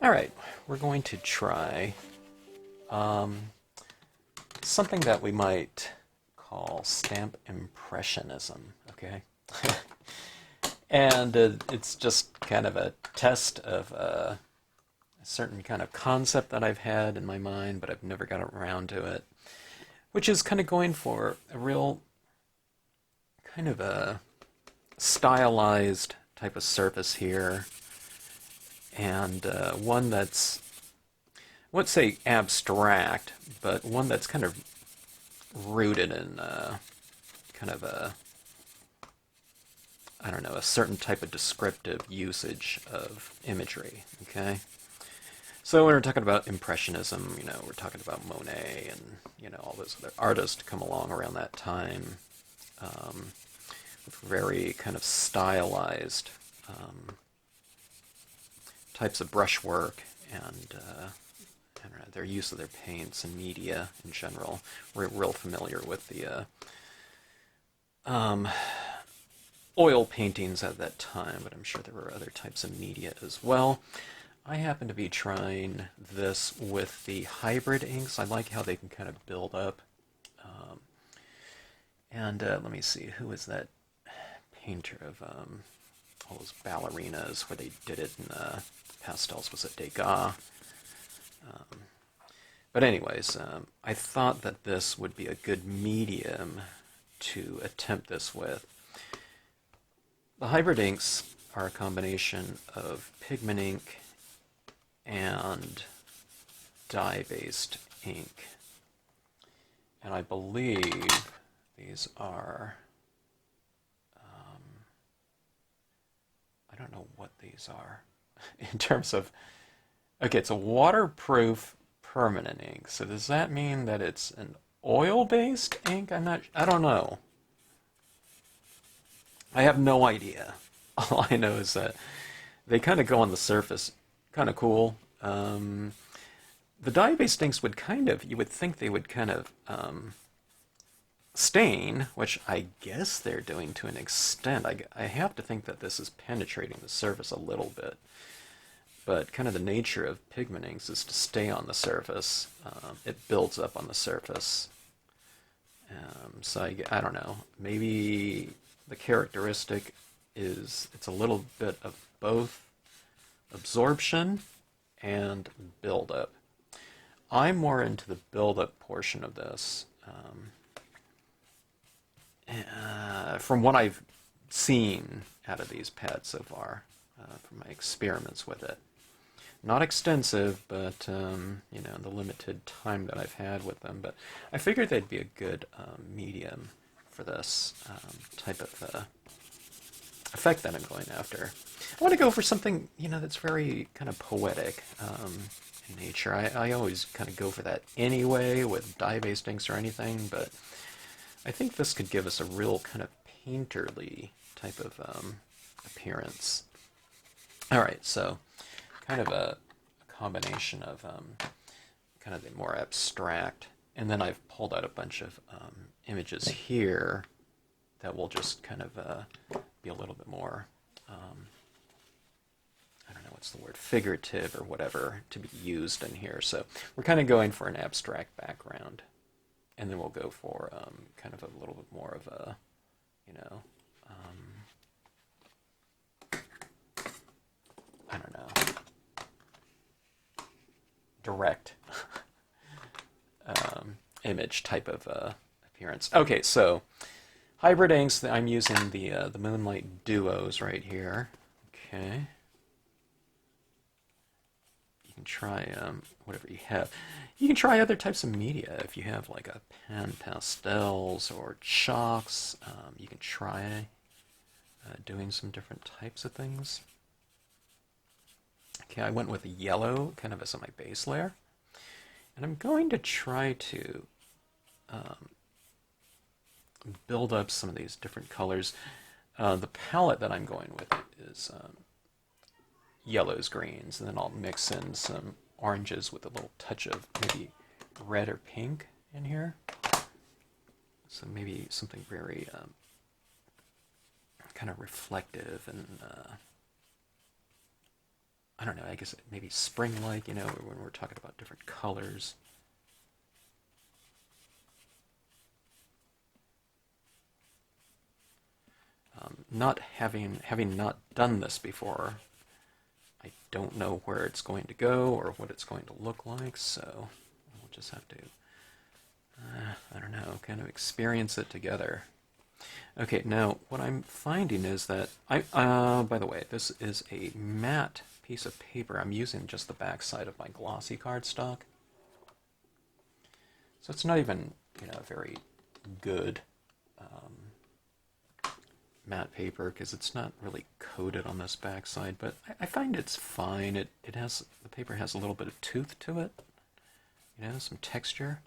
All right, we're going to try something that we might call stamp impressionism, okay? And it's just kind of a test of a certain kind of concept that I've had in my mind, but I've never got around to it, which is kind of going for a real kind of a stylized type of surface here, and one that's, I wouldn't say abstract, but one that's kind of rooted in kind of a, I don't know, a certain type of descriptive usage of imagery, okay? So when we're talking about Impressionism, you know, we're talking about Monet and, you know, all those other artists come along around that time with very kind of stylized types of brushwork and I don't know, their use of their paints and media in general. We're real familiar with the oil paintings at that time, but I'm sure there were other types of media as well. I happen to be trying this with the hybrid inks. I like how they can kind of build up. And let me see, who is that painter of all those ballerinas where they did it in pastels? Was it Degas? But anyways, I thought that this would be a good medium to attempt this with. The hybrid inks are a combination of pigment ink and dye-based ink. And I believe these are, I don't know what these are in terms of, okay, it's a waterproof permanent ink. So does that mean that it's an oil-based ink? I don't know. I have no idea. All I know is that they kind of go on the surface, kind of cool. The dye-based inks would kind of, you would think they would kind of stain, which I guess they're doing to an extent. I have to think that this is penetrating the surface a little bit. But kind of the nature of pigment inks is to stay on the surface. It builds up on the surface. So I don't know. Maybe the characteristic is it's a little bit of both absorption and buildup. I'm more into the buildup portion of this. From what I've seen out of these pads so far, from my experiments with it. Not extensive, but, you know, the limited time that I've had with them. But I figured they'd be a good medium for this type of effect that I'm going after. I want to go for something, you know, that's very kind of poetic in nature. I always kind of go for that anyway with dye-based inks or anything, but I think this could give us a real kind of painterly type of appearance. All right, so kind of a combination of kind of the more abstract, and then I've pulled out a bunch of images here that will just kind of be a little bit more, I don't know what's the word, figurative or whatever to be used in here. So we're kind of going for an abstract background, and then we'll go for kind of a little bit more of a, you know, I don't know, direct image type of appearance. Okay, so hybrid inks, I'm using the Moonlight Duos right here. Okay. You can try whatever you have. You can try other types of media. If you have like a pen, pastels, or chalks, you can try doing some different types of things. Okay, I went with a yellow kind of as my base layer. And I'm going to try to build up some of these different colors. The palette that I'm going with is yellows, greens, and then I'll mix in some oranges with a little touch of maybe red or pink in here. So maybe something very kind of reflective and I don't know, I guess maybe spring-like, you know, when we're talking about different colors. Not having not done this before, I don't know where it's going to go or what it's going to look like, so we'll just have to, I don't know, kind of experience it together. Okay, now what I'm finding is that by the way, this is a matte piece of paper. I'm using just the back side of my glossy cardstock. So it's not even, you know, very good matte paper because it's not really coated on this back side, but I find it's fine. It has, the paper has a little bit of tooth to it, you know, some texture,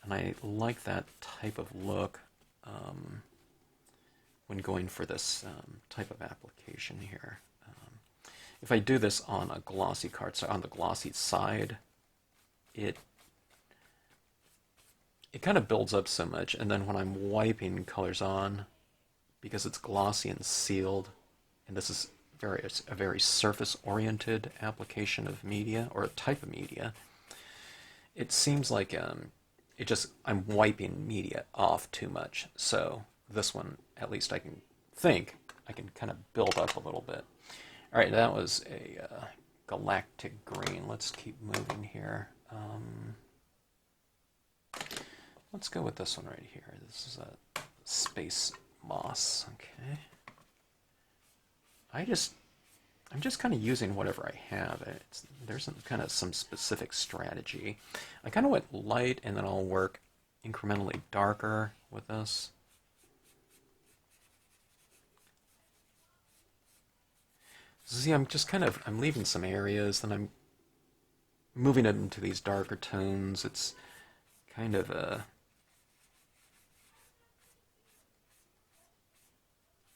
and I like that type of look when going for this type of application here. If I do this on a glossy cardstock, on the glossy side, it kind of builds up so much, and then when I'm wiping colors on, because it's glossy and sealed, and this is a very surface-oriented application of media, or a type of media, it seems like I'm wiping media off too much. So this one, at least I can think, I can kind of build up a little bit. All right, that was a galactic green. Let's keep moving here. Let's go with this one right here. This is a space moss. Okay. I'm just kind of using whatever I have. There's kind of some specific strategy. I kind of went light, and then I'll work incrementally darker with this. See, I'm leaving some areas, then I'm moving it into these darker tones. It's kind of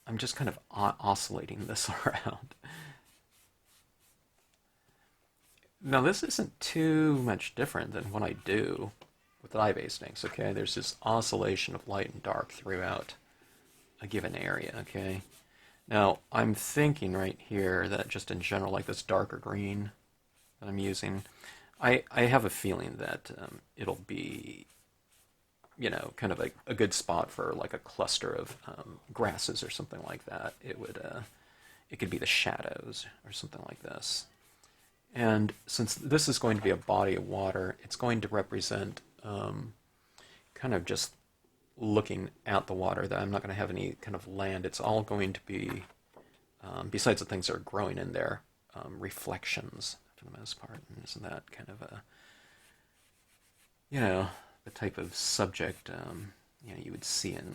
I'm just kind of oscillating this around. Now, this isn't too much different than what I do with dye bastings, okay? There's this oscillation of light and dark throughout a given area, okay? Now, I'm thinking right here that just in general, like this darker green that I'm using, I have a feeling that it'll be, you know, kind of a good spot for like a cluster of grasses or something like that. It could be the shadows or something like this. And since this is going to be a body of water, it's going to represent kind of just looking at the water, that I'm not going to have any kind of land. It's all going to be, besides the things that are growing in there, reflections for the most part. And isn't that kind of a, you know, the type of subject you know, you would see in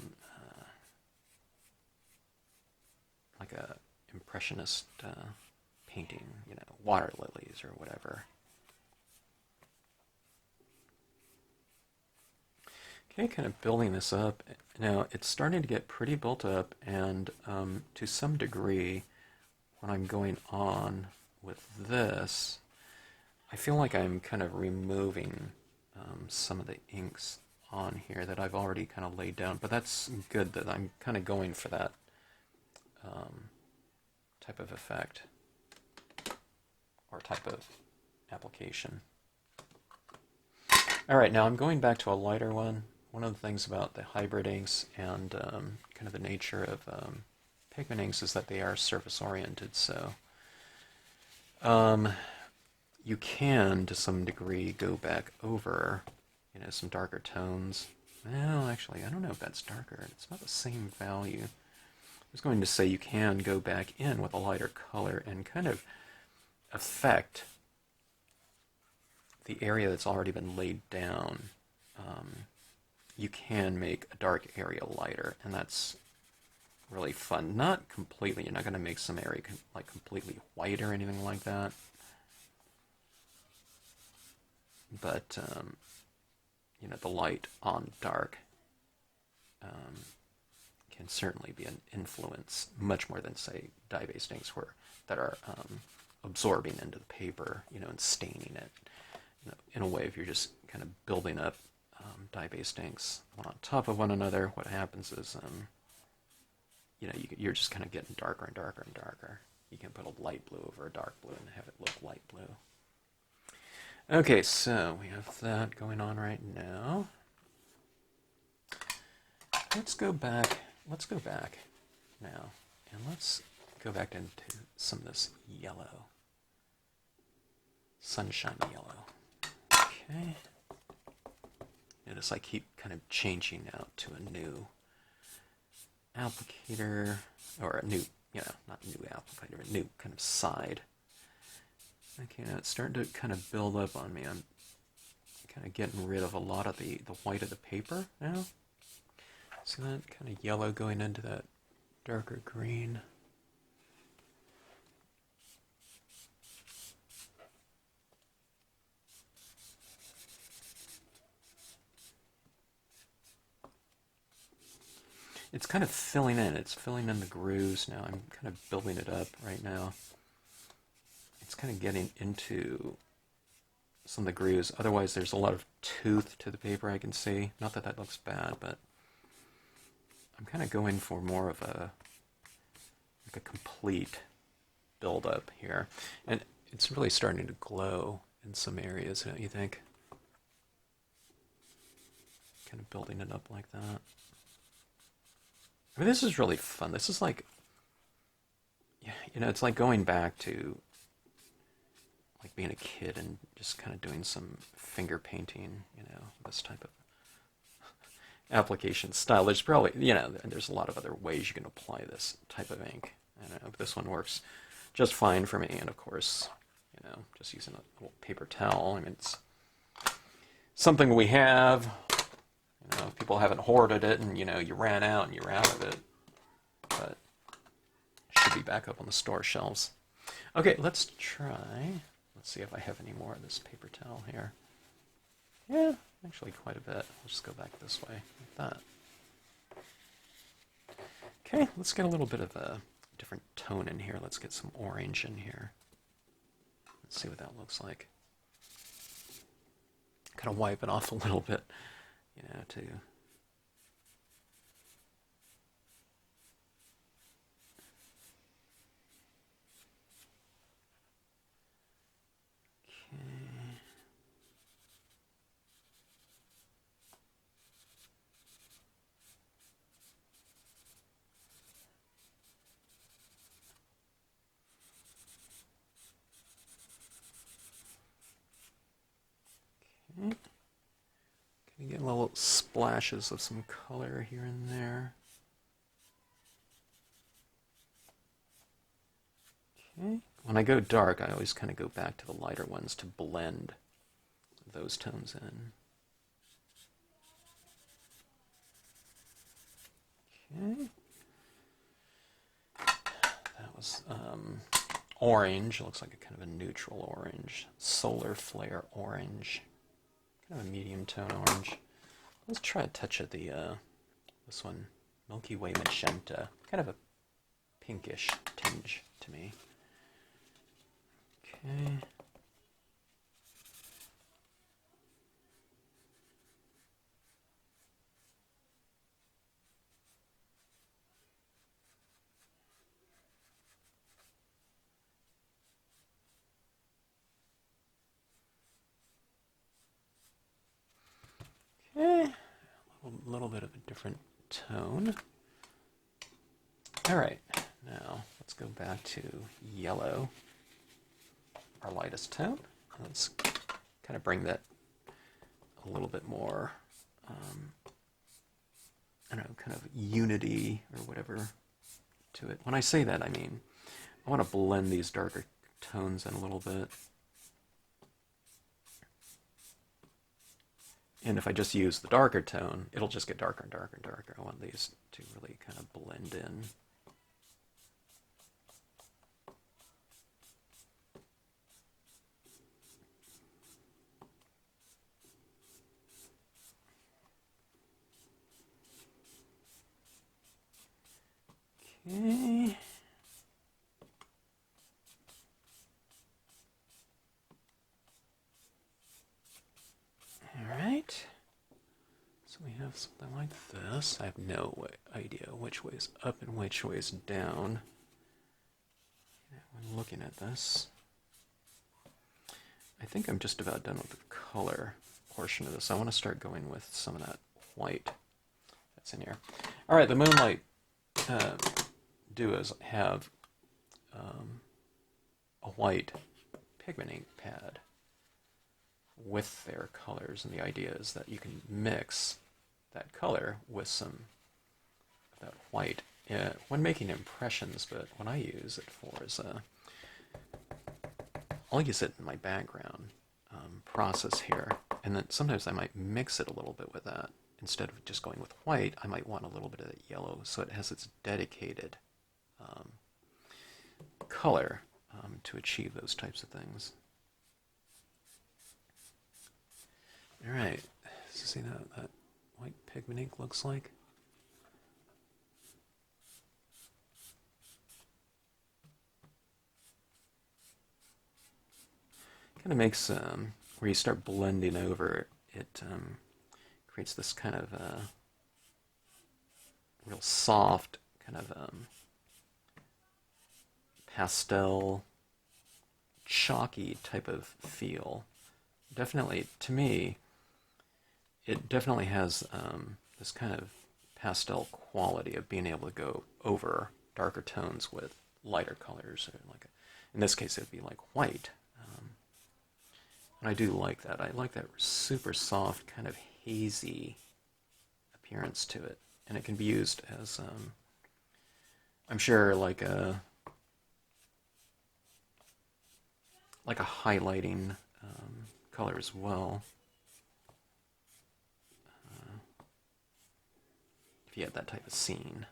like a impressionist painting, you know, water lilies or whatever. Okay, kind of building this up. Now, it's starting to get pretty built up, and to some degree, when I'm going on with this, I feel like I'm kind of removing some of the inks on here that I've already kind of laid down, but that's good that I'm kind of going for that type of effect or type of application. All right, now I'm going back to a lighter one. One of the things about the hybrid inks and kind of the nature of pigment inks is that they are surface-oriented, so you can, to some degree, go back over, you know, some darker tones. Well, actually, I don't know if that's darker. It's not the same value. I was going to say you can go back in with a lighter color and kind of affect the area that's already been laid down. You can make a dark area lighter, and that's really fun. Not completely. You're not going to make some area like completely white or anything like that. But you know, the light on dark can certainly be an influence, much more than, say, dye-based inks that are absorbing into the paper, you know, and staining it. You know, in a way, if you're just kind of building up dye-based inks one on top of one another, what happens is, you know, you're just kind of getting darker and darker and darker. You can put a light blue over a dark blue and have it look light blue. Okay, so we have that going on right now. Let's go back now, and let's go back into some of this yellow. Sunshine yellow. Okay. Notice I keep kind of changing out to a new applicator, or a new, not new applicator, a new kind of side. Okay, now it's starting to kind of build up on me. I'm kind of getting rid of a lot of the white of the paper now. See that kind of yellow going into that darker green. It's kind of filling in. It's filling in the grooves now. I'm kind of building it up right now. It's kind of getting into some of the grooves. Otherwise, there's a lot of tooth to the paper I can see. Not that that looks bad, but I'm kind of going for more of a complete build-up here. And it's really starting to glow in some areas, don't you think? Kind of building it up like that. I mean, this is really fun. This is like, it's like going back to like being a kid and just kind of doing some finger painting, this type of application style. There's probably, there's a lot of other ways you can apply this type of ink. I don't know, but this one works just fine for me. And of course, just using a little paper towel. I mean, it's something we have. People haven't hoarded it, and you ran out and you're out of it, but it should be back up on the store shelves. Okay, let's try. Let's see if I have any more of this paper towel here. Yeah, actually quite a bit. I'll just go back this way like that. Okay, let's get a little bit of a different tone in here. Let's get some orange in here. Let's see what that looks like. Kind of wipe it off a little bit. To okay. Okay. You get little splashes of some color here and there. Okay. When I go dark, I always kind of go back to the lighter ones to blend those tones in. Okay. That was orange. It looks like a kind of a neutral orange. Solar flare orange. Kind of a medium tone orange. Let's try a touch of the this one, Milky Way magenta. Kind of a pinkish tinge to me. Okay. A little bit of a different tone. All right, now let's go back to yellow, our lightest tone. Let's kind of bring that a little bit more, I don't know, kind of unity or whatever to it. When I say that, I mean, I want to blend these darker tones in a little bit. And if I just use the darker tone, it'll just get darker and darker and darker. I want these to really kind of blend in. Okay. Alright, so we have something like this. I have no idea which way is up and which way is down. I'm looking at this. I think I'm just about done with the color portion of this. I want to start going with some of that white that's in here. All right, the Moonlight Duos have a white pigment ink pad with their colors, and the idea is that you can mix that color with some of that white when making impressions, but what I use it for is I'll use it in my background process here, and then sometimes I might mix it a little bit with that. Instead of just going with white, I might want a little bit of that yellow, so it has its dedicated color to achieve those types of things. All right, see that white pigment ink looks like? Kind of makes, where you start blending over, it creates this kind of real soft, kind of pastel, chalky type of feel. Definitely, to me, it definitely has this kind of pastel quality of being able to go over darker tones with lighter colors. Or like in this case, it would be like white. And I do like that. I like that super soft, kind of hazy appearance to it. And it can be used as, I'm sure, like a highlighting color as well. If you had that type of scene.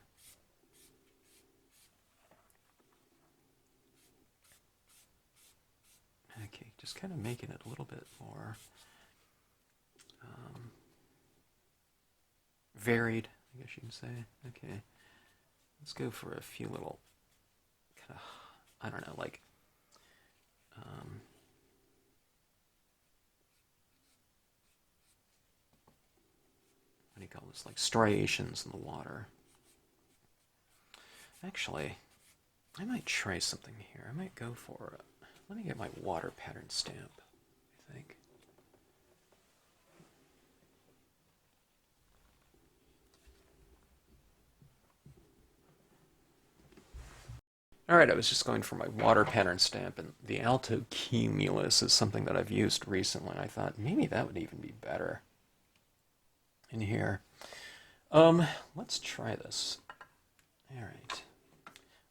Okay, just kind of making it a little bit more varied, I guess you can say. Okay, let's go for a few little kind of, I don't know, like what do you call this, like striations in the water. Actually, I might try something here. I might go for let me get my water pattern stamp, I think. Alright, I was just going for my water pattern stamp, and the Altocumulus is something that I've used recently. I thought maybe that would even be better in here. Let's try this. Alright.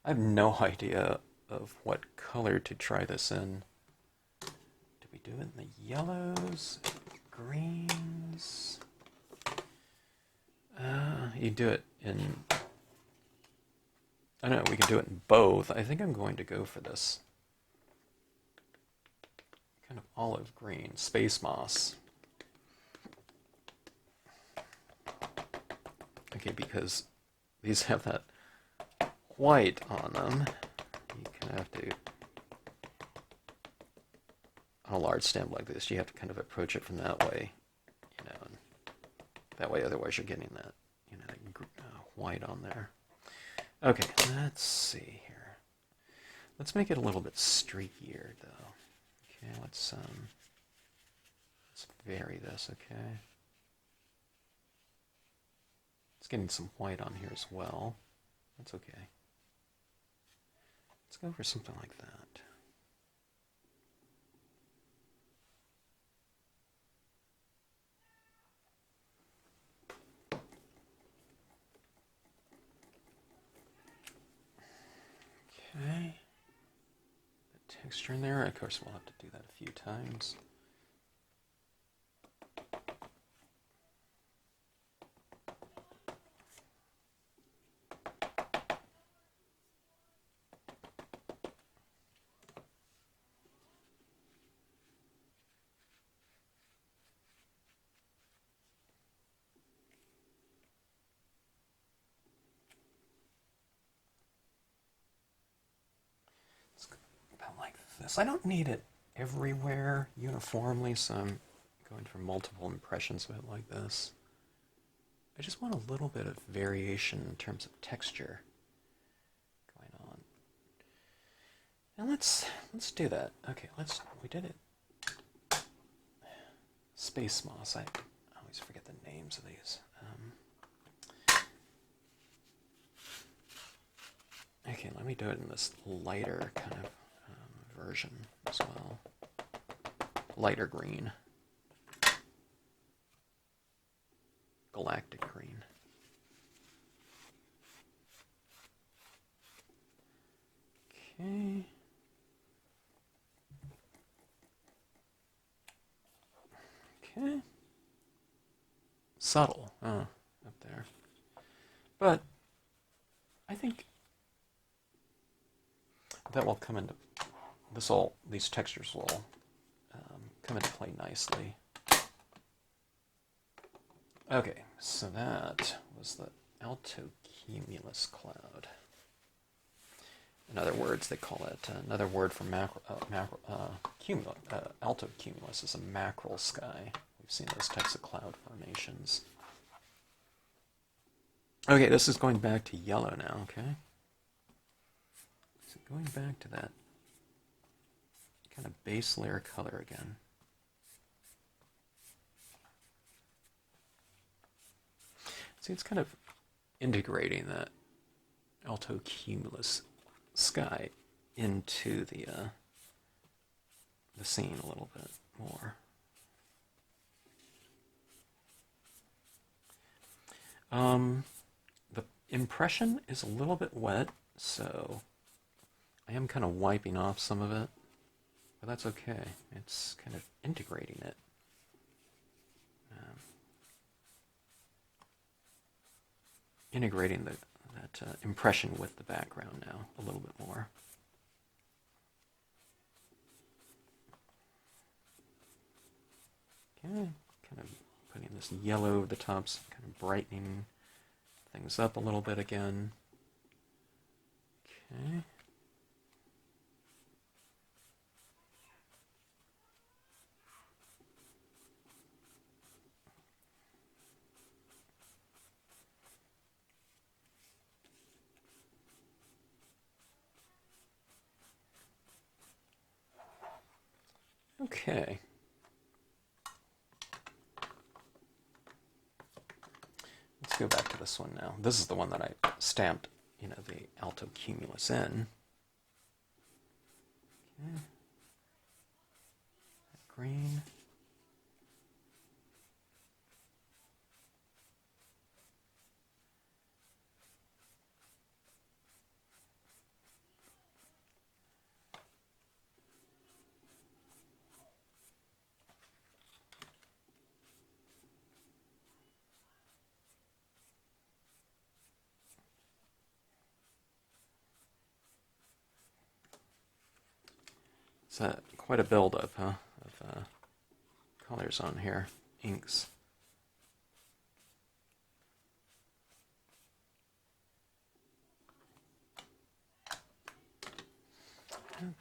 I have no idea of what color to try this in. Do we do it in the yellows, greens? You do it in, I don't know, we can do it in both. I think I'm going to go for this kind of olive green, space moss. Okay, because these have that white on them, you kind of have to, on a large stamp like this, you have to kind of approach it from that way, you know, and that way otherwise you're getting that, you know, that white on there. Okay, let's see here. Let's make it a little bit streakier, though. Okay, let's vary this, okay? It's getting some white on here as well. That's okay. Let's go for something like that. Okay. The texture in there, of course we'll have to do that a few times. About like this. I don't need it everywhere uniformly, so I'm going for multiple impressions of it like this. I just want a little bit of variation in terms of texture going on. And let's do that. Okay, we did it. Space moss. I always forget the names of these. Okay, let me do it in this lighter kind of version as well. Lighter green. Galactic green. Okay. Okay. Subtle, up there. But I think that will come into these textures will come into play nicely. Okay, so that was the Altocumulus cloud. In other words, they call it another word for altocumulus is a mackerel sky. We've seen those types of cloud formations. Okay, this is going back to yellow now, okay? So going back to that kind of base layer color again. See, it's kind of integrating that altocumulus sky into the scene a little bit more. The impression is a little bit wet, so I am kind of wiping off some of it, but that's okay. It's kind of integrating it. Integrating that impression with the background now a little bit more. Okay, kind of putting this yellow over the tops, kind of brightening things up a little bit again. Okay. Okay. Let's go back to this one now. This is the one that I stamped, the Altocumulus in. Okay. That green. It's quite a buildup, huh, of colors on here, inks.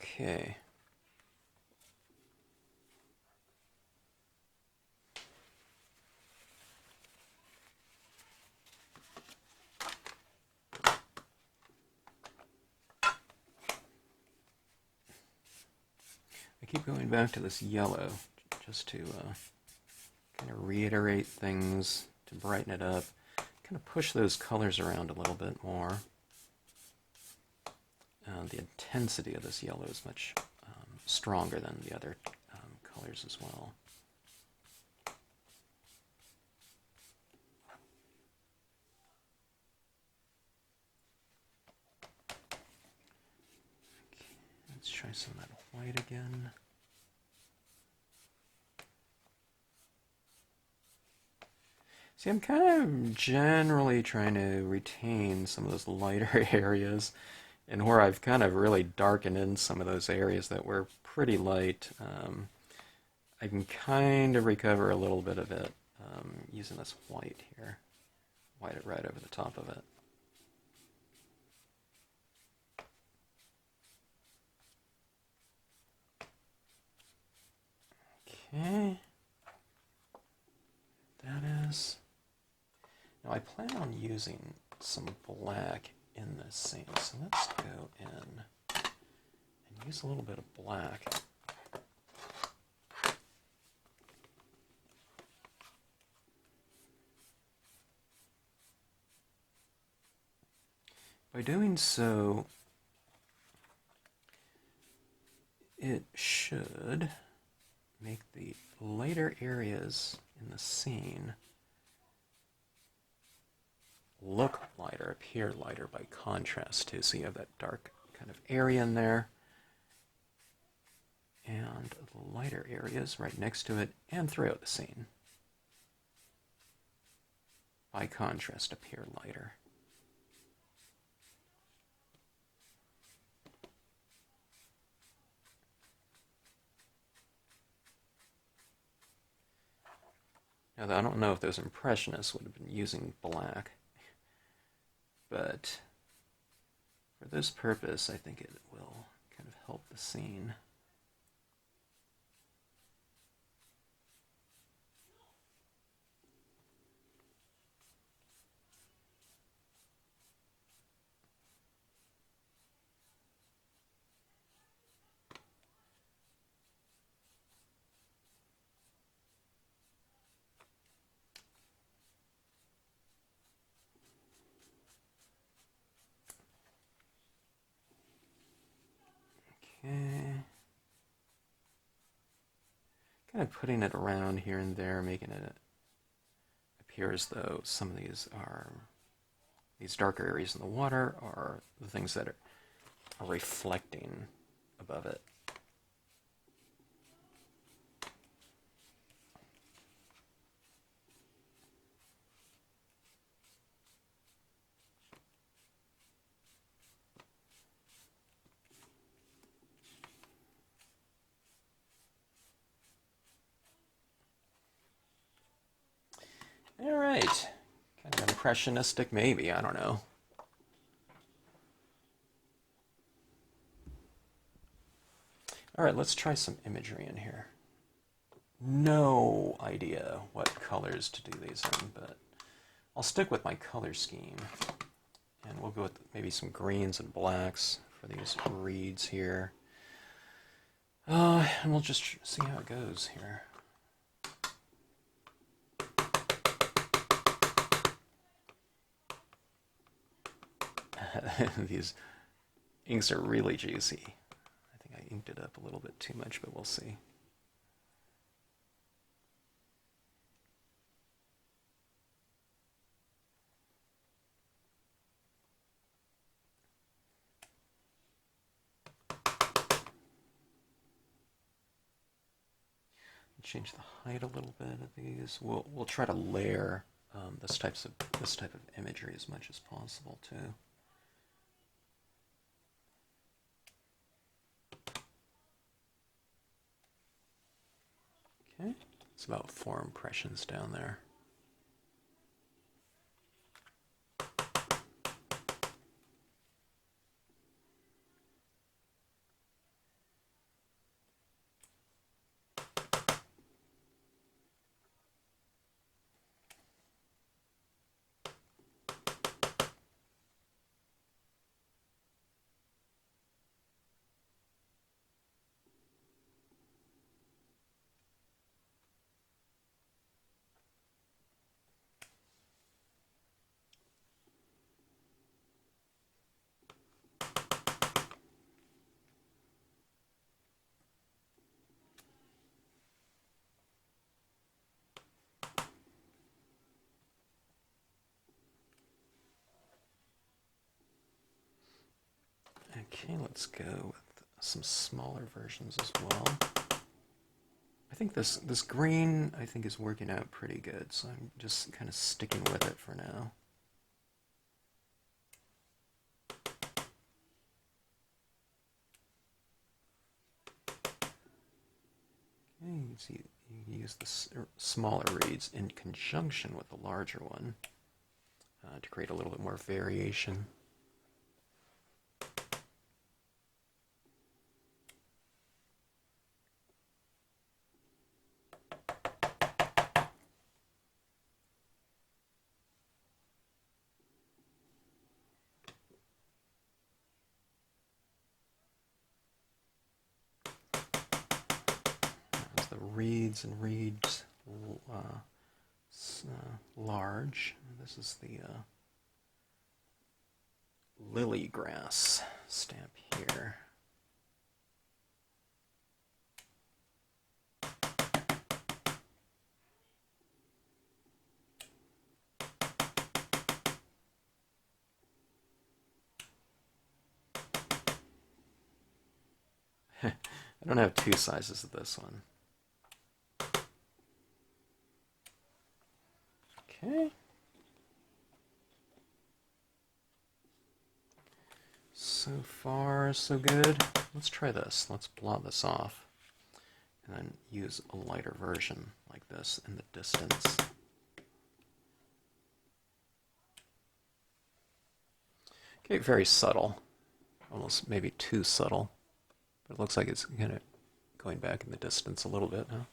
Okay. I keep going back to this yellow just to kind of reiterate things, to brighten it up, kind of push those colors around a little bit more. The intensity of this yellow is much stronger than the other colors as well. Okay, let's try some of that white again. See, I'm kind of generally trying to retain some of those lighter areas, and where I've kind of really darkened in some of those areas that were pretty light, I can kind of recover a little bit of it using this white here, white right over the top of it. Okay, that is. Now I plan on using some black in this scene, so let's go in and use a little bit of black. By doing so, it should make the lighter areas in the scene look lighter, appear lighter by contrast too. So you have that dark kind of area in there, and the lighter areas right next to it and throughout the scene by contrast appear lighter. Now, I don't know if those Impressionists would have been using black, but for this purpose, I think it will kind of help the scene. Okay. Kind of putting it around here and there, making it appear as though some of these darker areas in the water are the things that are reflecting above it. All right, kind of impressionistic maybe, I don't know. All right, let's try some imagery in here. No idea what colors to do these in, but I'll stick with my color scheme. And we'll go with maybe some greens and blacks for these reeds here. And we'll just see how it goes here. These inks are really juicy. I think I inked it up a little bit too much, but we'll see. Change the height a little bit of these. We'll try to layer this type of imagery as much as possible too. Okay, it's about 4 impressions down there. Okay, let's go with some smaller versions as well. I think this green, I think, is working out pretty good, so I'm just kind of sticking with it for now. Okay, you can see you use the smaller reeds in conjunction with the larger one to create a little bit more variation. reeds and reeds large. This is the Lilly Grass stamp here. I don't have two sizes of this one. Okay. So far, so good. Let's try this. Let's blot this off and then use a lighter version like this in the distance. Okay, very subtle. Almost maybe too subtle. But it looks like it's kind of going back in the distance a little bit now.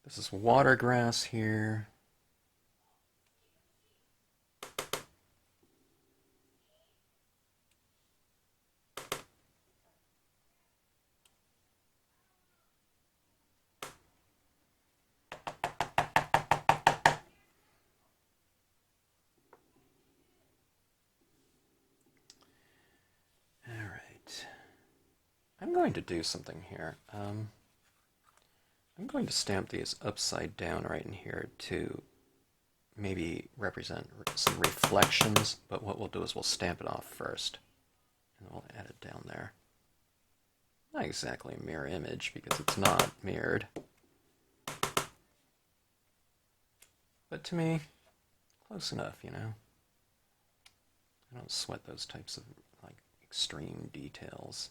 This is water grass here. I'm going to do something here. I'm going to stamp these upside down right in here to maybe represent some reflections, but what we'll do is we'll stamp it off first, and we'll add it down there. Not exactly a mirror image, because it's not mirrored. But to me, close enough, you know? I don't sweat those types of, like, extreme details.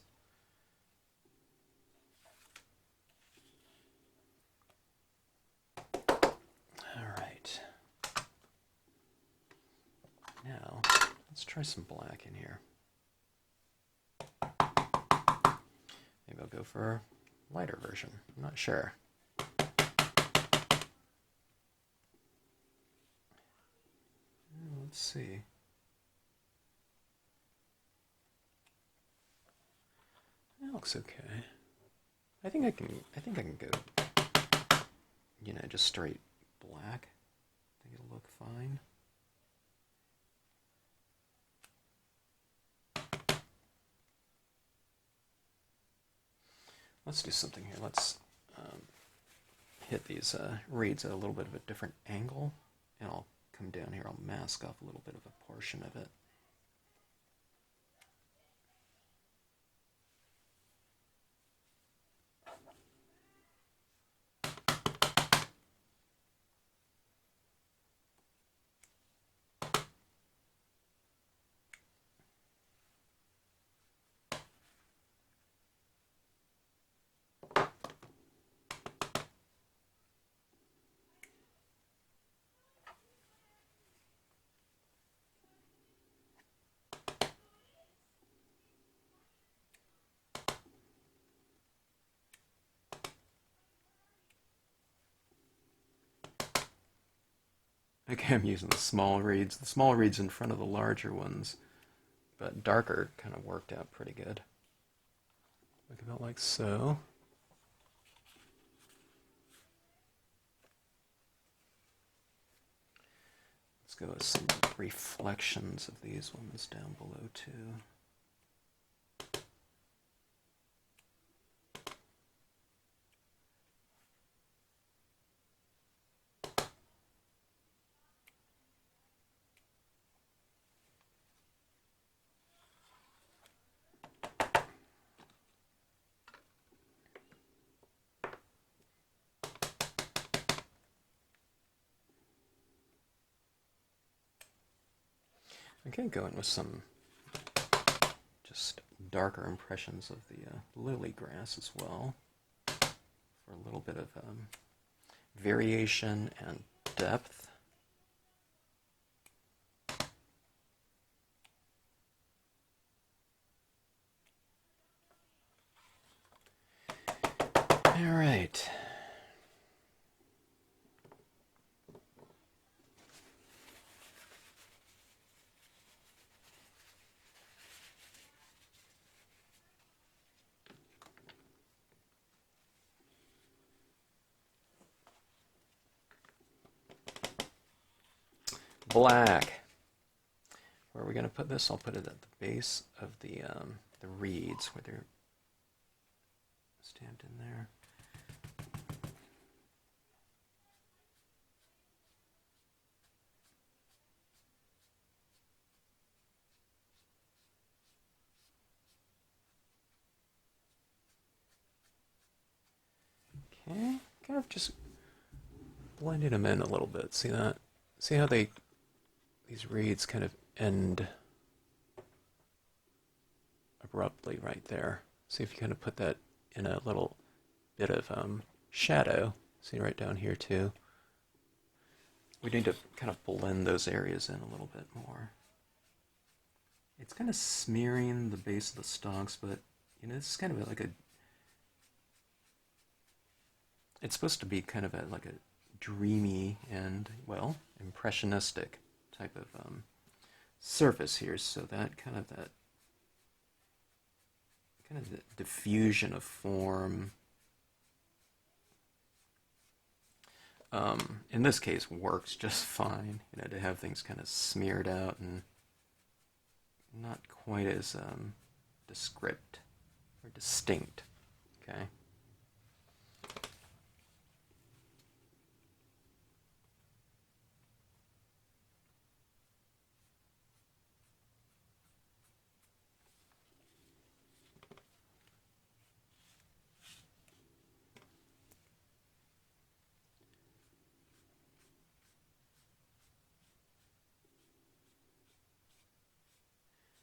Now, let's try some black in here. Maybe I'll go for a lighter version. I'm not sure. Let's see. That looks okay. I think I can go, you know, just straight black. I think it'll look fine. Let's do something here. Let's hit these reeds at a little bit of a different angle, and I'll come down here. I'll mask off a little bit of a portion of it. Okay, I'm using the small reeds. The small reeds in front of the larger ones, but darker kind of worked out pretty good. Look about like so. Let's go with some reflections of these ones down below too. Okay, going with some just darker impressions of the lily grass as well, for a little bit of variation and depth. All right. black. Where are we going to put this? I'll put it at the base of the reeds where they're stamped in there. Okay, kind of just blending them in a little bit. See that? See how these reeds kind of end abruptly right there. See if you kind of put that in a little bit of shadow. See right down here too. We need to kind of blend those areas in a little bit more. It's kind of smearing the base of the stalks, but you know, this is kind of like a. It's supposed to be kind of like a dreamy and, well, impressionistic type of surface here. So that kind of the diffusion of form, in this case, works just fine. You know, to have things kind of smeared out and not quite as descript or distinct. Okay.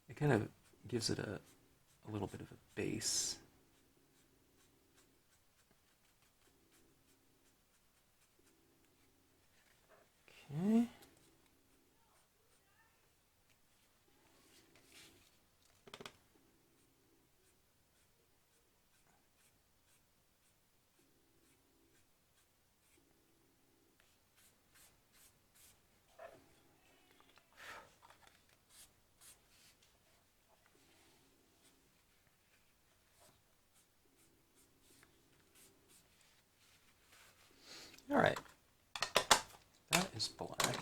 It kind of gives it a little bit of a base. Okay. All right, that is black.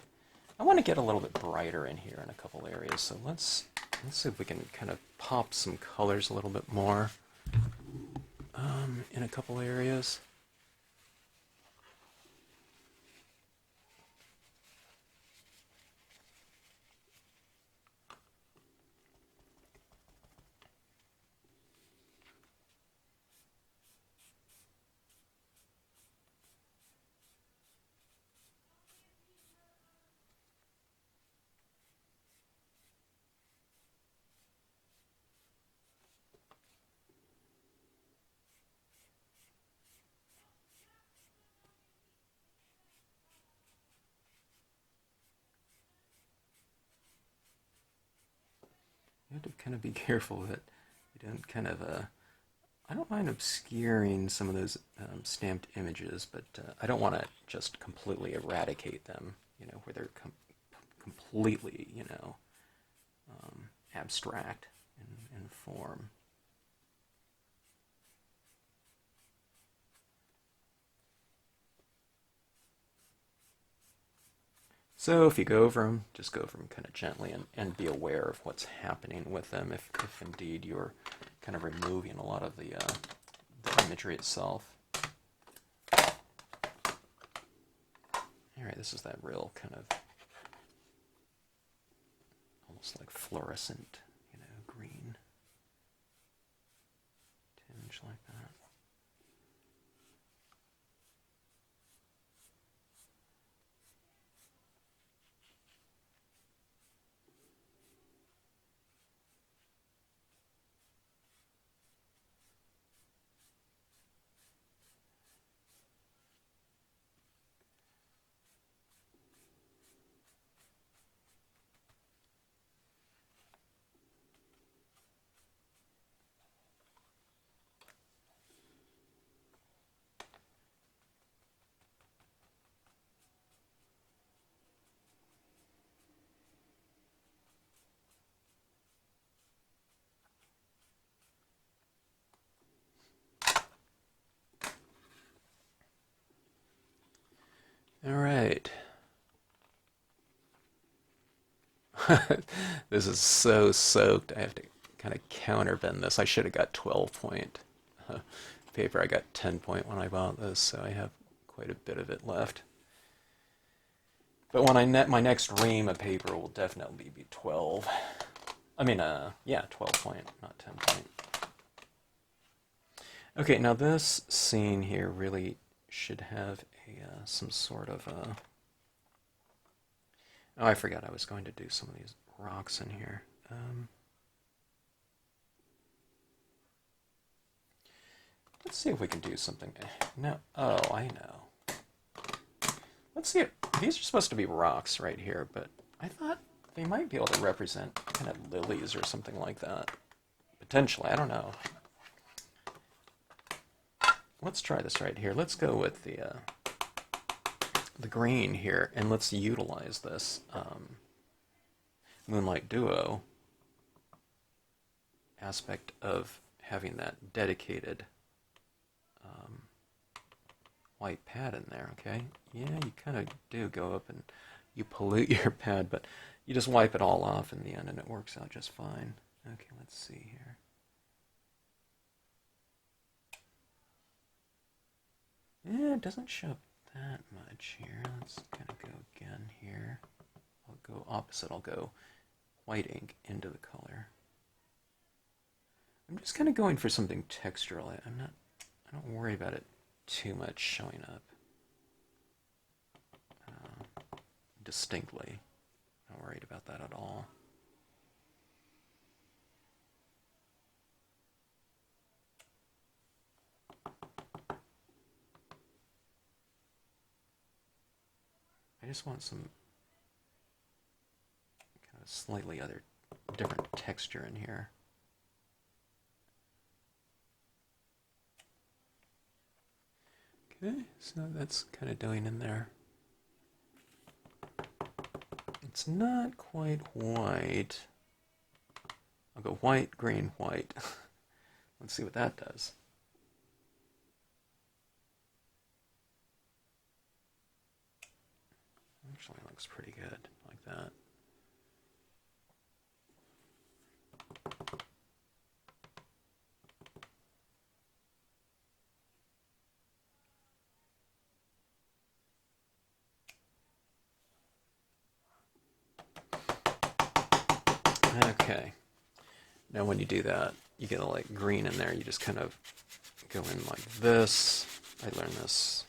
I want to get a little bit brighter in here in a couple areas, so let's see if we can kind of pop some colors a little bit more in a couple areas. You have to kind of be careful that you don't kind of, I don't mind obscuring some of those stamped images, but I don't want to just completely eradicate them, you know, where they're completely, you know, abstract in form. So if you go over them, just go over them kind of gently and be aware of what's happening with them if indeed you're kind of removing a lot of the imagery itself. Alright, this is that real kind of almost like fluorescent, you know, green tinge like that. All right. This is so soaked. I have to kind of counterbend this. I should have got 12 point paper. I got 10 point when I bought this, so I have quite a bit of it left. But when I net my next ream of paper will definitely be 12. I mean, yeah, 12 point, not 10 point. Okay, now this scene here really should have some sort of oh, I forgot I was going to do some of these rocks in here. Let's see if we can do something. No, oh, I know. Let's see if these are supposed to be rocks right here, but I thought they might be able to represent kind of lilies or something like that. Potentially, I don't know. Let's try this right here. Let's go with the green here, and let's utilize this Moonlight Duo aspect of having that dedicated white pad in there, okay? Yeah, you kind of do go up and you pollute your pad, but you just wipe it all off in the end and it works out just fine. Okay, let's see here. Yeah, it doesn't show up that much here. Let's kind of go again here. I'll go opposite. I'll go white ink into the color. I'm just kind of going for something textural. I don't worry about it too much showing up distinctly. Not worried about that at all. I just want some kind of slightly different texture in here. Okay, so that's kind of doing in there. It's not quite white. I'll go white, green, white. Let's see what that does. Actually looks pretty good like that. Okay. Now when you do that, you get a like green in there. You just kind of go in like this. I learned this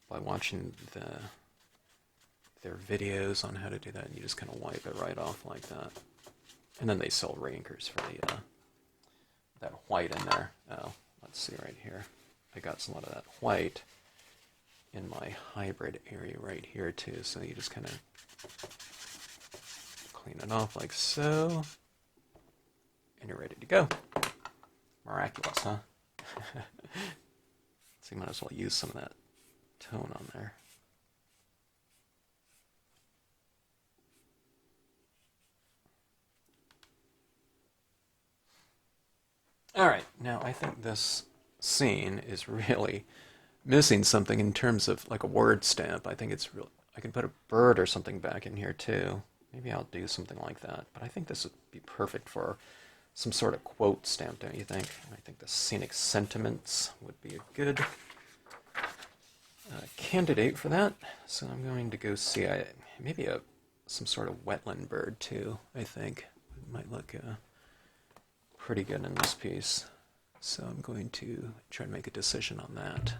by watching their videos on how to do that. And you just kind of wipe it right off like that. And then they sell rankers for the that white in there. Oh, let's see right here. I got some of that white in my hybrid area right here too. So you just kind of clean it off like so, and you're ready to go. Miraculous, huh? So you might as well use some of that tone on there. Alright, now I think this scene is really missing something in terms of like a word stamp. I think it's real. I can put a bird or something back in here too. Maybe I'll do something like that. But I think this would be perfect for some sort of quote stamp, don't you think? I think the Scenic Sentiments would be a good candidate for that. So I'm going to go see maybe some sort of wetland bird too, I think. It might look pretty good in this piece. So I'm going to try to make a decision on that.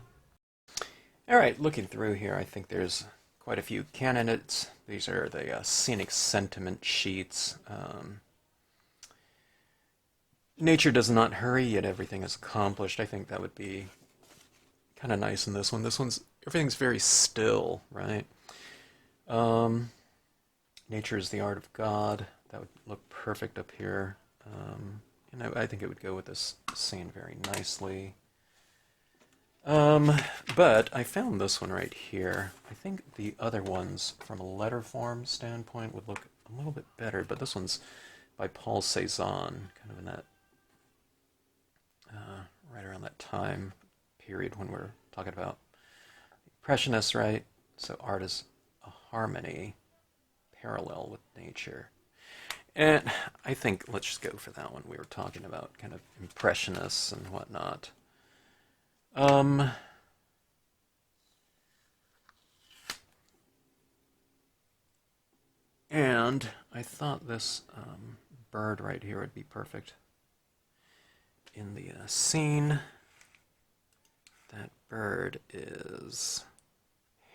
All right, looking through here, I think there's quite a few candidates. These are the Scenic Sentiment sheets. Nature does not hurry, yet everything is accomplished. I think that would be kind of nice in this one. Everything's very still, right? Nature is the art of God. That would look perfect up here. And I think it would go with this scene very nicely. But I found this one right here. I think the other ones, from a letter form standpoint, would look a little bit better, but this one's by Paul Cézanne, kind of in that, right around that time period when we're talking about Impressionists, right? So art is a harmony, parallel with nature. And I think let's just go for that one. We were talking about kind of impressionists and whatnot. And I thought this bird right here would be perfect in the scene. That bird is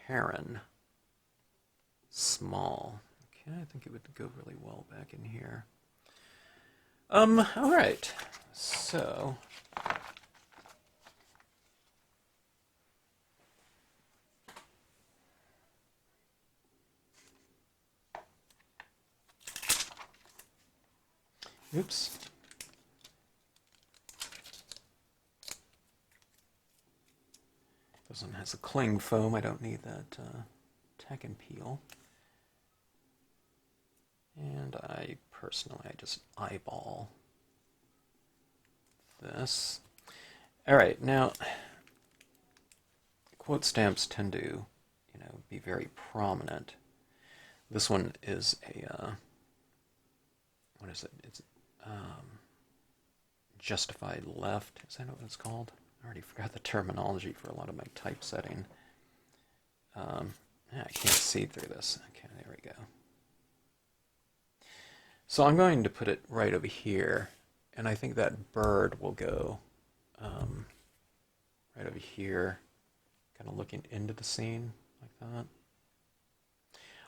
Heron Sm. Okay, I think it would go really well back in here. All right. So oops. This one has a cling foam. I don't need that tack and peel. And I just eyeball this. All right, now quote stamps tend to, be very prominent. This one is a what is it? It's justified left. Is that what it's called? I already forgot the terminology for a lot of my typesetting. I can't see through this. Okay, there we go. So I'm going to put it right over here, and I think that bird will go right over here, kind of looking into the scene like that.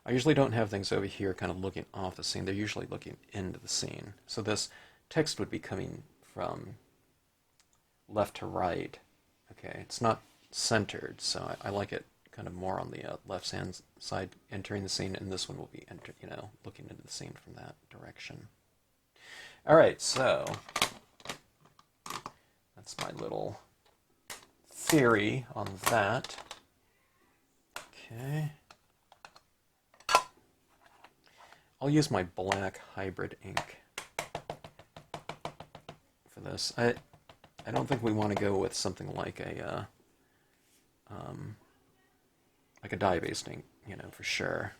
I usually don't have things over here kind of looking off the scene. They're usually looking into the scene. So this text would be coming from left to right. Okay, it's not centered, so I like it kind of more on the left-hand side entering the scene, and this one will be looking into the scene from that direction. All right, so that's my little theory on that. Okay. I'll use my black hybrid ink for this. I don't think we want to go with something like a dye-based ink, for sure.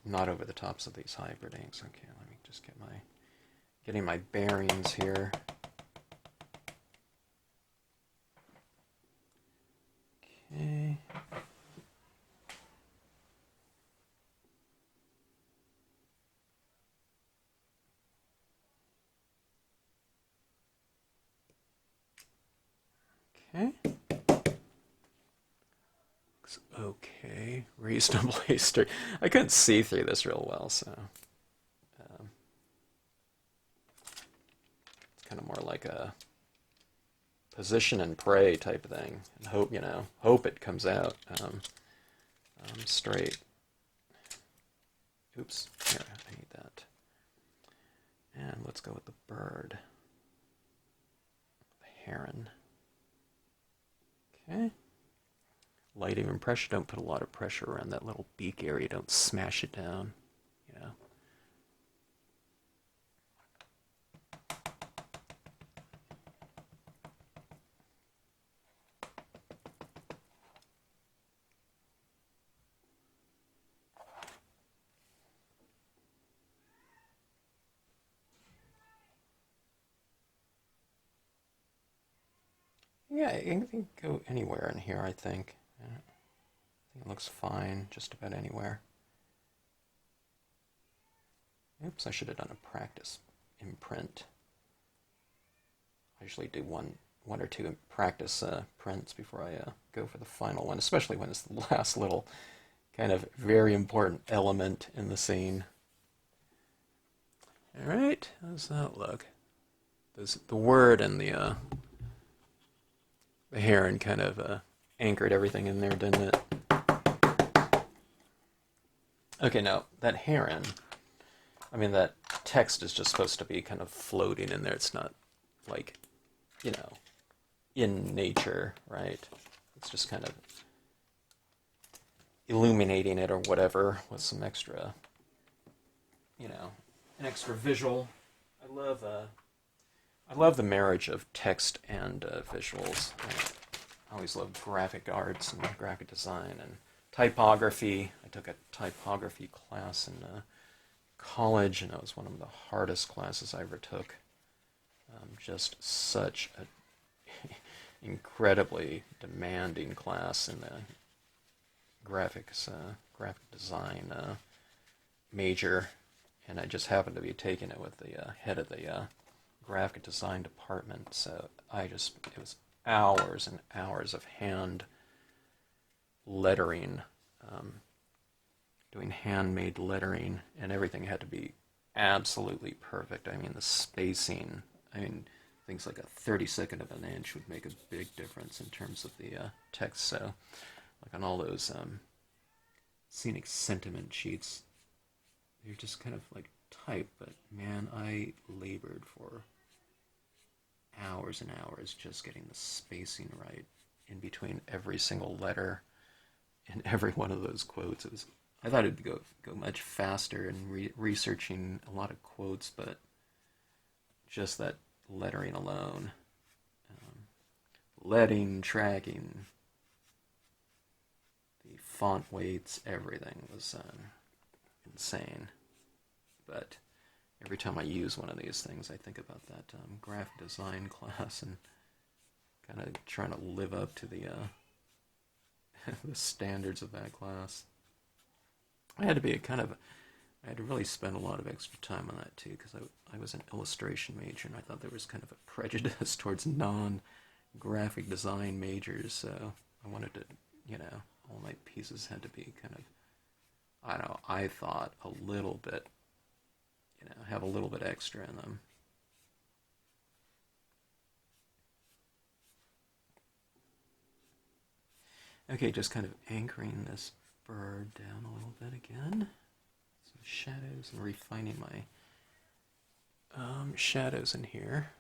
Not over the tops of these hybrid inks. Okay, let me just getting my bearings here. Okay. Okay. Looks okay. Reasonably straight. I couldn't see through this real well, so it's kind of more like a position and pray type of thing, and hope it comes out straight. Oops. Here, I need that. And let's go with the bird. The heron. Okay. Light of impression. Don't put a lot of pressure around that little beak area. Don't smash it down. Yeah, it can go anywhere in here, I think. I think it looks fine just about anywhere. Oops, I should have done a practice imprint. I usually do one or two practice prints before I go for the final one, especially when it's the last little kind of very important element in the scene. All right, how does that look? The word and the heron kind of anchored everything in there, didn't it? Okay, now, that heron, that text is just supposed to be kind of floating in there. It's not like, in nature, right? It's just kind of illuminating it or whatever with some extra, an extra visual. I love the marriage of text and visuals. I always loved graphic arts and graphic design and typography. I took a typography class in college, and it was one of the hardest classes I ever took. Just such a incredibly demanding class in the graphic design major, and I just happened to be taking it with the head of the graphic design department. So it was hours and hours of hand lettering, doing handmade lettering, and everything had to be absolutely perfect. I mean, the spacing, things like a 32nd of an inch would make a big difference in terms of the text. So, like on all those Scenic Sentiment sheets, they're just kind of like type, but man, I labored for hours and hours just getting the spacing right in between every single letter in every one of those quotes. I thought it'd go much faster in researching a lot of quotes, but just that lettering alone, leading, tracking, the font weights, everything was insane. But every time I use one of these things, I think about that graphic design class and kind of trying to live up to the the standards of that class. I had to really spend a lot of extra time on that too, because I was an illustration major, and I thought there was kind of a prejudice towards non-graphic design majors, so I wanted to, all my pieces had to be kind of, I don't know, I thought a little bit, have a little bit extra in them. Okay, just kind of anchoring this bird down a little bit again. Some shadows, and refining my shadows in here.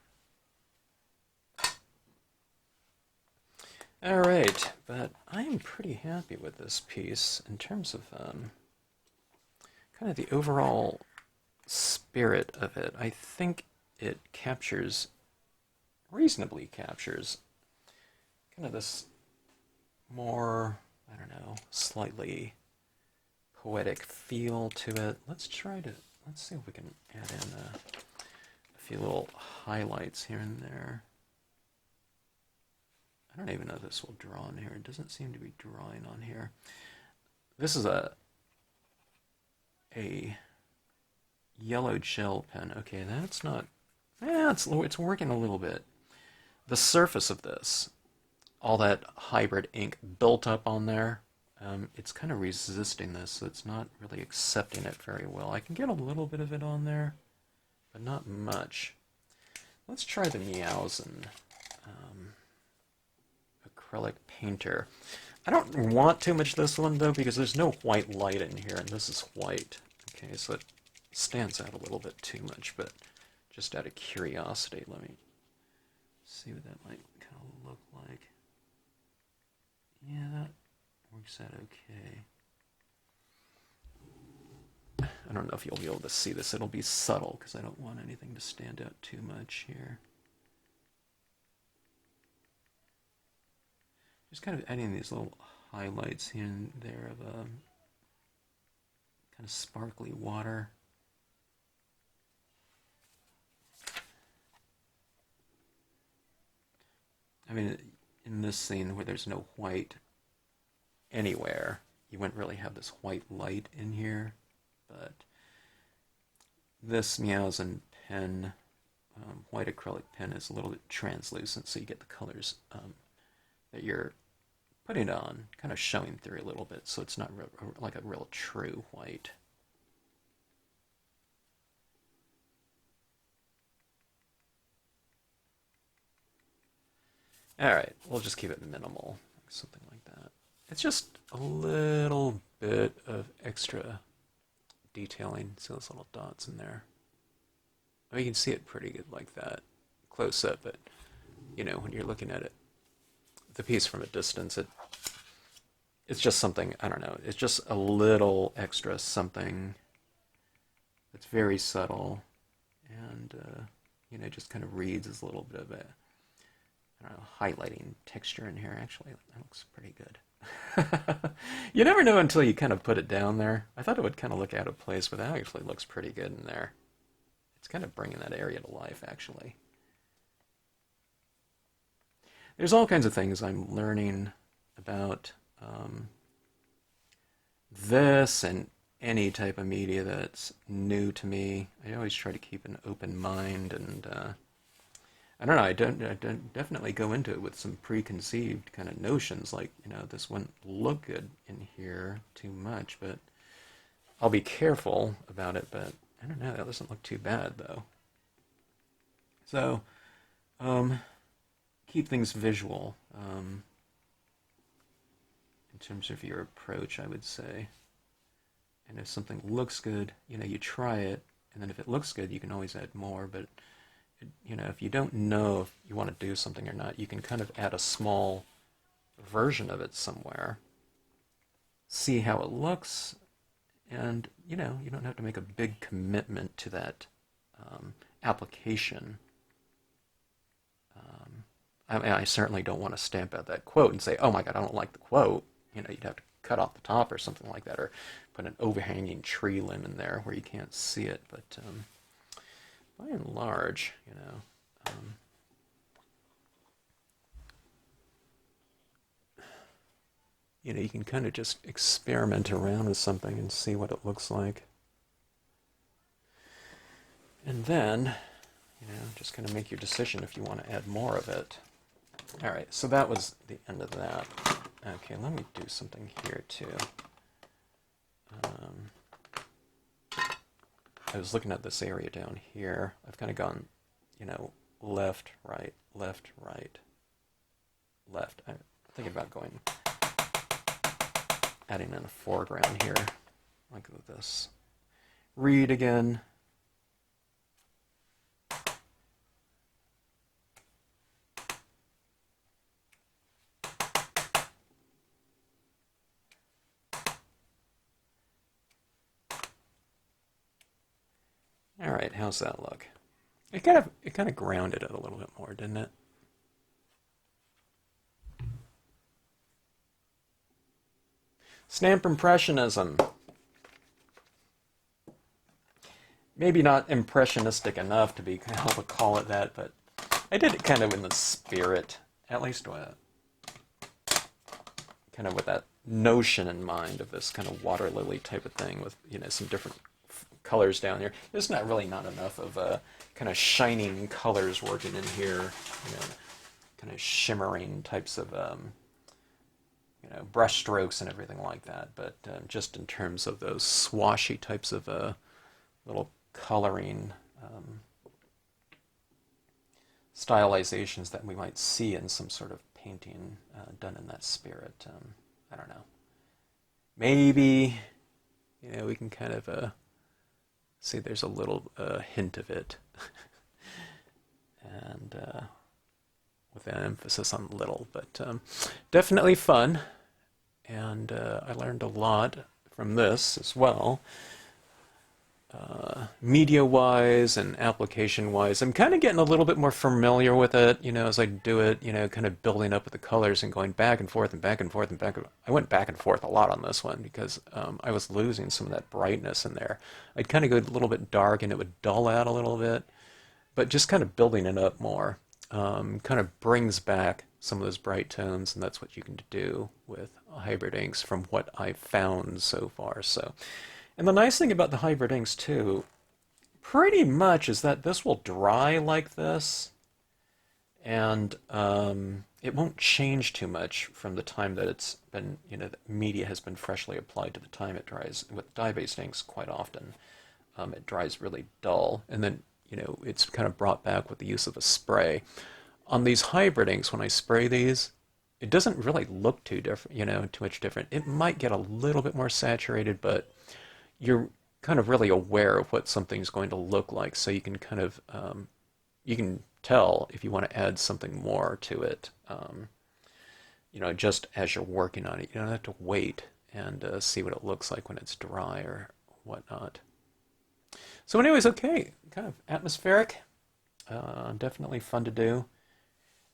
Alright, but I am pretty happy with this piece in terms of kind of the overall spirit of it. I think it reasonably captures kind of this more, I don't know, slightly poetic feel to it. Let's see if we can add in a few little highlights here and there. I don't even know if this will draw on here. It doesn't seem to be drawing on here. This is a yellow gel pen. Okay, that's not, it's working a little bit. The surface of this, all that hybrid ink built up on there, it's kind of resisting this, so it's not really accepting it very well. I can get a little bit of it on there, but not much. Let's try the Miaosun acrylic painter. I don't want too much this one, though, because there's no white light in here, and this is white. Okay, so it stands out a little bit too much, but just out of curiosity, let me see what that might kind of look like. Yeah, that works out okay. I don't know if you'll be able to see this. It'll be subtle, because I don't want anything to stand out too much here. Just kind of adding these little highlights here and there of kind of sparkly water. I mean, in this scene where there's no white anywhere, you wouldn't really have this white light in here, but this Miaosun pen, white acrylic pen, is a little bit translucent, so you get the colors that you're putting it on kind of showing through a little bit, so it's not like a real true white. Alright, we'll just keep it minimal, something like that. It's just a little bit of extra detailing. See those little dots in there? I mean, you can see it pretty good like that, close up, but, when you're looking at it, the piece from a distance, it's just something, I don't know, it's just a little extra something that's very subtle, and, just kind of reads as a little bit of a, I don't know, highlighting texture in here. Actually, that looks pretty good. You never know until you kind of put it down there. I thought it would kind of look out of place, but that actually looks pretty good in there. It's kind of bringing that area to life, actually. There's all kinds of things I'm learning about this and any type of media that's new to me. I always try to keep an open mind, and I don't know. I don't definitely go into it with some preconceived kind of notions, like, this wouldn't look good in here too much, but I'll be careful about it. But I don't know. That doesn't look too bad though. So, keep things visual in terms of your approach, I would say. And if something looks good, you try it, and then if it looks good, you can always add more. But if you don't know if you want to do something or not, you can kind of add a small version of it somewhere, see how it looks, and you don't have to make a big commitment to that application. I certainly don't want to stamp out that quote and say, oh my God, I don't like the quote. You'd have to cut off the top or something like that, or put an overhanging tree limb in there where you can't see it. But by and large, you can kind of just experiment around with something and see what it looks like. And then, just kind of make your decision if you want to add more of it. All right, so that was the end of that. Okay, let me do something here too. I was looking at this area down here. I've kind of gone, left, right, left, right, left. I'm thinking about adding in a foreground here, like this. Read again. All right, how's that look? It kind of grounded it a little bit more, didn't it? Stamp Impressionism. Maybe not impressionistic enough to be able to call it that, but I did it kind of in the spirit, at least kind of with that notion in mind of this kind of water lily type of thing with, some different colors down here. There's not enough of kind of shining colors working in here, kind of shimmering types of brush strokes and everything like that. But just in terms of those swashy types of little coloring stylizations that we might see in some sort of painting done in that spirit. I don't know. Maybe, we can kind of see there's a little hint of it. And with an emphasis on little, but definitely fun. And I learned a lot from this as well. Media-wise and application-wise, I'm kind of getting a little bit more familiar with it, as I do it, kind of building up with the colors and going back and forth and back and forth and back. I went back and forth a lot on this one because I was losing some of that brightness in there. I'd kind of go a little bit dark and it would dull out a little bit, but just kind of building it up more kind of brings back some of those bright tones, and that's what you can do with hybrid inks from what I've found so far. So. And the nice thing about the hybrid inks, too, pretty much is that this will dry like this, and it won't change too much from the time that it's been, the media has been freshly applied to the time it dries. With dye-based inks, quite often, it dries really dull, and then, it's kind of brought back with the use of a spray. On these hybrid inks, when I spray these, it doesn't really look too different, too much different. It might get a little bit more saturated, but you're kind of really aware of what something's going to look like, so you can kind of you can tell if you want to add something more to it, just as you're working on it. You don't have to wait and see what it looks like when it's dry or whatnot. So anyways, okay, kind of atmospheric, definitely fun to do.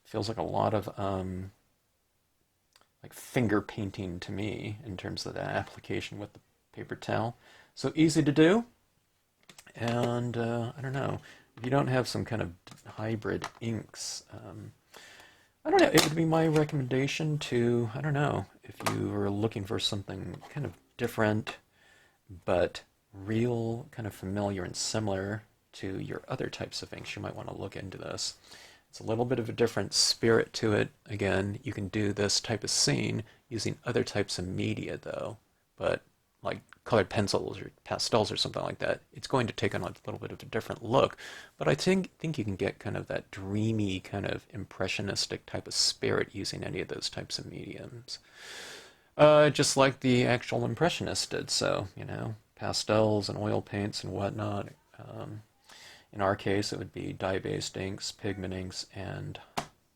Feels like a lot of like finger painting to me in terms of the application with the paper towel. So easy to do, and I don't know, if you don't have some kind of hybrid inks, I don't know, it would be my recommendation to, I don't know, if you were looking for something kind of different, but real, kind of familiar and similar to your other types of inks, you might want to look into this. It's a little bit of a different spirit to it. Again, you can do this type of scene using other types of media, though, but like colored pencils or pastels or something like that, it's going to take on a little bit of a different look. But I think you can get kind of that dreamy, kind of impressionistic type of spirit using any of those types of mediums. Just like the actual Impressionists did, so, you know, pastels and oil paints and whatnot. In our case, it would be dye-based inks, pigment inks, and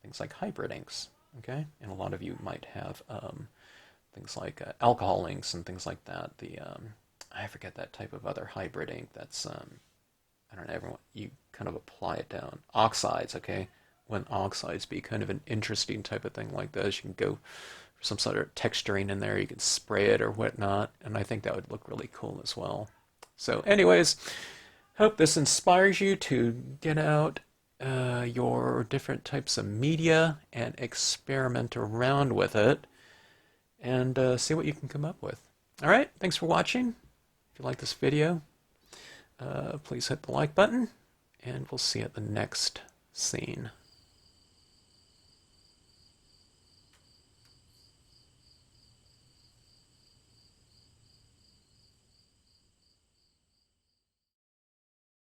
things like hybrid inks, okay? And a lot of you might have things like alcohol inks and things like that. I forget that type of other hybrid ink that's, I don't know, everyone, you kind of apply it down. Oxides, okay? Wouldn't oxides be kind of an interesting type of thing like this? You can go for some sort of texturing in there, you can spray it or whatnot, and I think that would look really cool as well. So anyways, hope this inspires you to get out your different types of media and experiment around with it and see what you can come up with. All right, thanks for watching. If you like this video, please hit the like button, and we'll see you at the next scene.